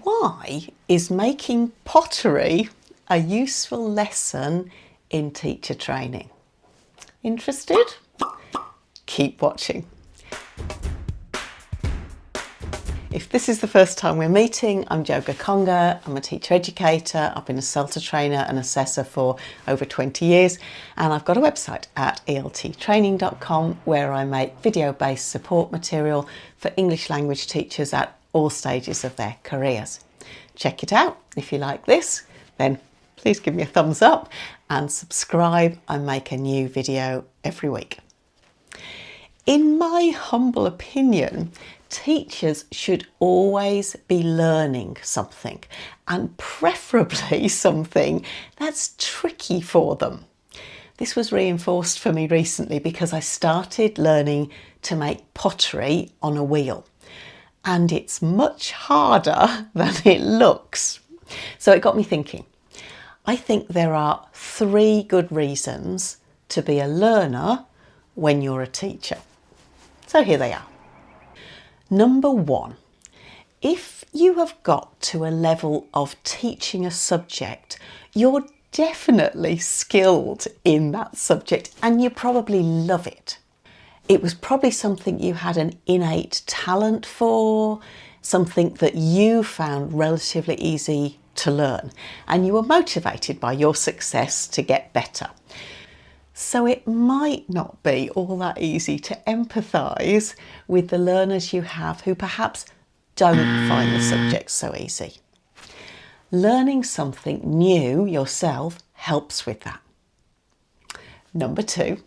Why is making pottery a useful lesson in teacher training? Interested? Keep watching. If this is the first time we're meeting, I'm Jo Gakonga. I'm a teacher educator. I've been a CELTA trainer and assessor for over 20 years, and I've got a website at elttraining.com where I make video-based support material for English language teachers at all stages of their careers. Check it out. If you like this, then please give me a thumbs up and subscribe. I make a new video every week. In my humble opinion, teachers should always be learning something, and preferably something that's tricky for them. This was reinforced for me recently because I started learning to make pottery on a wheel, and it's much harder than it looks. So it got me thinking. I think there are 3 good reasons to be a learner when you're a teacher. So here they are. Number 1, if you have got to a level of teaching a subject, you're definitely skilled in that subject and you probably love it. It was probably something you had an innate talent for, something that you found relatively easy to learn, and you were motivated by your success to get better. So it might not be all that easy to empathise with the learners you have who perhaps don't find the subject so easy. Learning something new yourself helps with that. Number 2,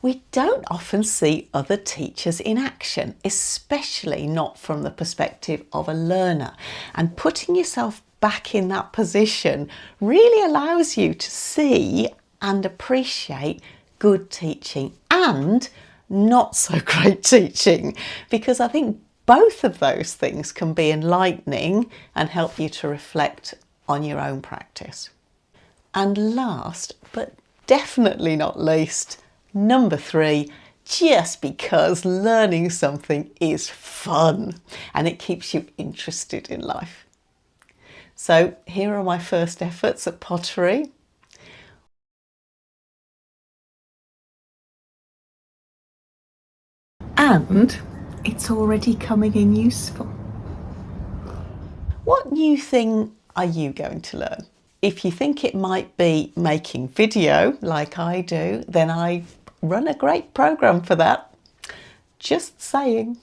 we don't often see other teachers in action, especially not from the perspective of a learner. And putting yourself back in that position really allows you to see and appreciate good teaching and not so great teaching, because I think both of those things can be enlightening and help you to reflect on your own practice. And last, but definitely not least, number 3, just because learning something is fun and it keeps you interested in life. So here are my first efforts at pottery. And it's already coming in useful. What new thing are you going to learn? If you think it might be making video like I do, then I run a great program for that. Just saying.